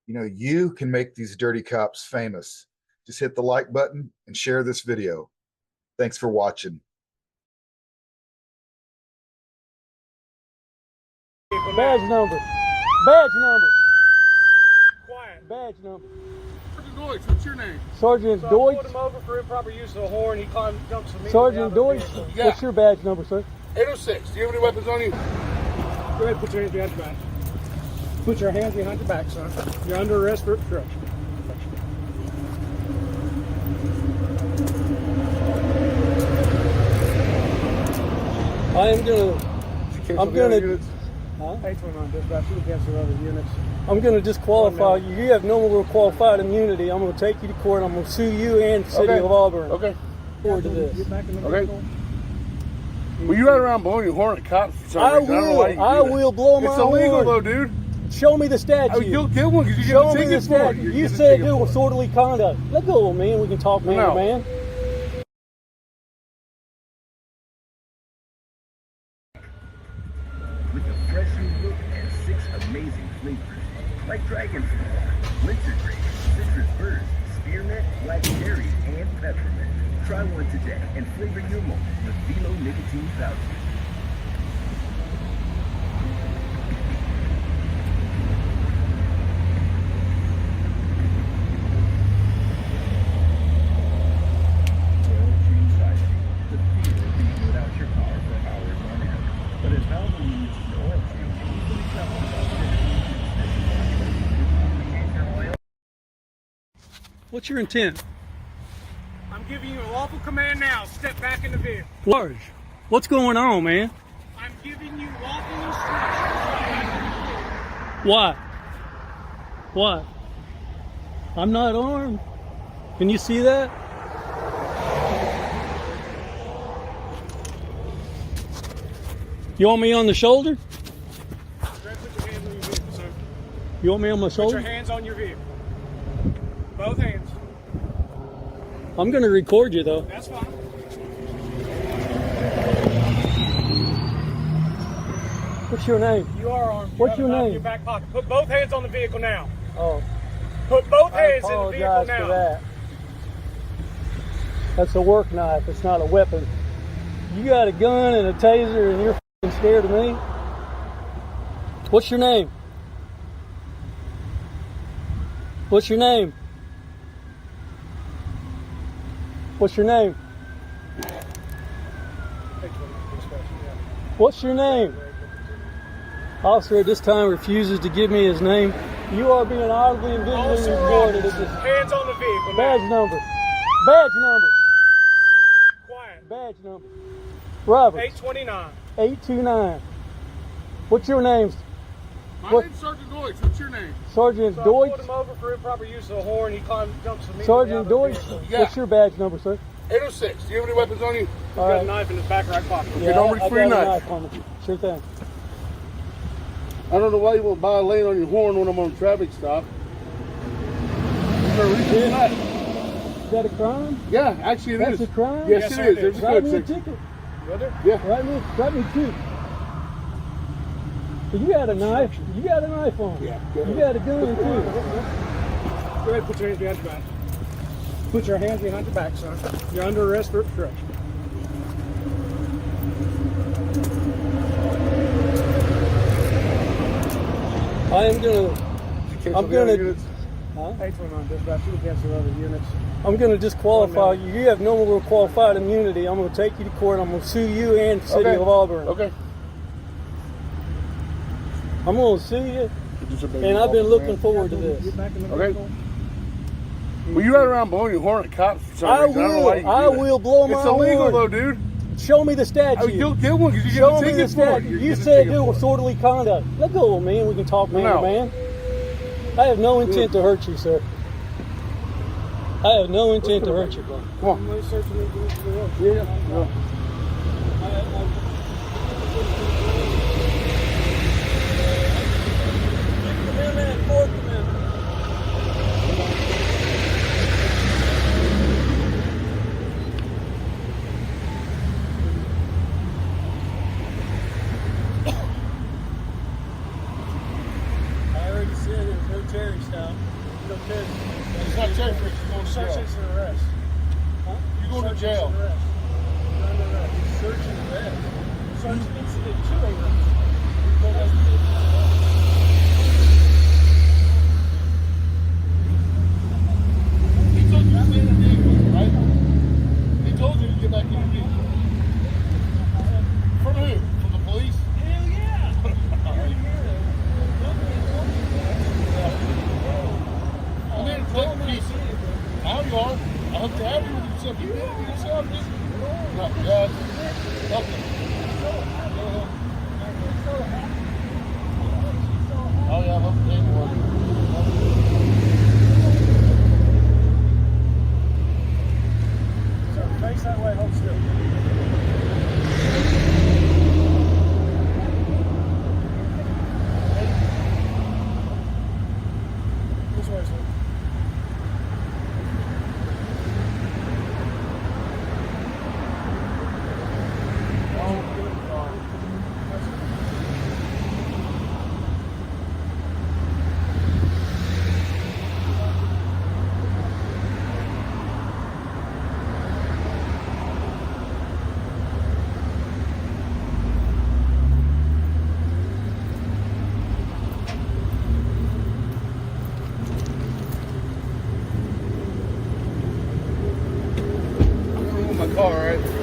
You can make these dirty cops famous. Just hit the like button and share this video. Thanks for watching. Badge number. Badge number. Quiet. Badge number. Sergeant Deutsch, what's your name? Sergeant So Deutsch. I pulled him over for improper use of the horn. He jumps immediately Sergeant out of the Deutsch. vehicle. Yeah. What's your badge number, sir? 806. Do you have any weapons on you? Go ahead, put your hands behind your back. Put your hands behind your back, son. You're under arrest for obstruction. I'm gonna disqualify you. You have no more qualified immunity. I'm gonna take you to court. I'm gonna sue you and the city of Auburn. Okay. Forward to this. Get back in the Okay. vehicle. Well, you ride around blowing your horn at cops for some I reason. don't know why you do will. I that. will blow my It's illegal horn. though, dude. Show me the statute. You'll get one because you Show get a me the ticket for it. statute. You said do disorderly conduct. Let go of me and we can talk man to man. With a fresh new look and 6 amazing flavors, like dragonfly, wintergreen, citrus burst, spearmint, black cherry, and peppermint. Try one today and flavor your moment with Velo nicotine pouches. The feel of being without your car for hours on end. But at Valvoline, the oil change easily travels about 50 What's your intent? I'm giving you a lawful command now. Step back in the vehicle. Large. What's going on, man? I'm giving you lawful instructions. Why? Why? I'm not armed. Can you see that? You want me on the shoulder? Go ahead, put your hands on your vehicle, sir. You want me on my Put your shoulder? hands on your vehicle. Both hands. I'm going to record you, though. That's fine. What's your name? You are armed. What's You your have a knife in name? your back pocket. Put both hands on the vehicle now. Oh, Put both I hands in the vehicle apologize now. for that. That's a work knife. It's not a weapon. You got a gun and a taser and you're f***ing scared of me? What's your name? What's your name? What's your name? What's your name? Officer at this time refuses to give me his name. You are being audibly and visually Officer, recorded. officer. Hands on the vehicle Badge now. number. Badge number. Quiet. Badge number. Robert. 829. 829. What's your name? My What? name's Sergeant Deutsch. What's your name? Sergeant So I pulled Deutsch. him over for improper use of the horn. He jumps immediately out Sergeant of the Deutsch. vehicle. Yeah. What's your badge number, sir? 806. Do you have any weapons on you? He's All got a right. knife in his back right pocket. Okay, don't reach I for your got a knife. on me. Sure thing. I don't know why you won't violate on your horn when I'm on a traffic stop. You better reach for your knife. Is that a crime? Yeah, actually it is. That's a crime? Yes, Yes, it sir, is. it There's is. a Write code me a section. ticket. Brother? Yeah. Write me two. You got a knife. You got a knife on. Yeah. You got a gun too. Go ahead, put your hands behind your back. Put your hands behind your back, son. You're under arrest for obstruction. I'm gonna Huh? 829 dispatch. You can cancel other units. I'm gonna disqualify you. You have no more qualified immunity. I'm gonna take you to court. I'm gonna sue you and the city Okay. of Auburn. Okay. I'm gonna sue you, and I've been looking forward to this. Get back in the Okay. vehicle. Well, you ride around blowing your horn at cops for some I reason. don't know why you do will. I that. will blow my It's illegal horn. though, dude. Show me the statute. You'll get one because you Show get a me the ticket for it. statute. You said do disorderly conduct. Let go of me and we can talk man No. to man. I have no intent to hurt you, sir. I have no intent to hurt you, bro. Come on. Somebody searching me. Yeah. No. Amendment, Fourth Amendment. I already said there's no Terry stop. cherry. It's not cherry freeze. You're going to Search jail. is an arrest. Huh? You're going to Search jail. is an arrest. You're under arrest. Search and arrest. Search means to get two arrests. He told you to stay in the vehicle, right? He told you to get back in your vehicle. From who? From the police? Hell yeah! I mean, take peace. Now you are. I hope you're happy with yourself. You did it with yourself, didn't you? No, yeah. Okay. Go ahead. Oh, yeah, I love the paperwork. So face that way, hold still. This way, sir. I'm with my car, right?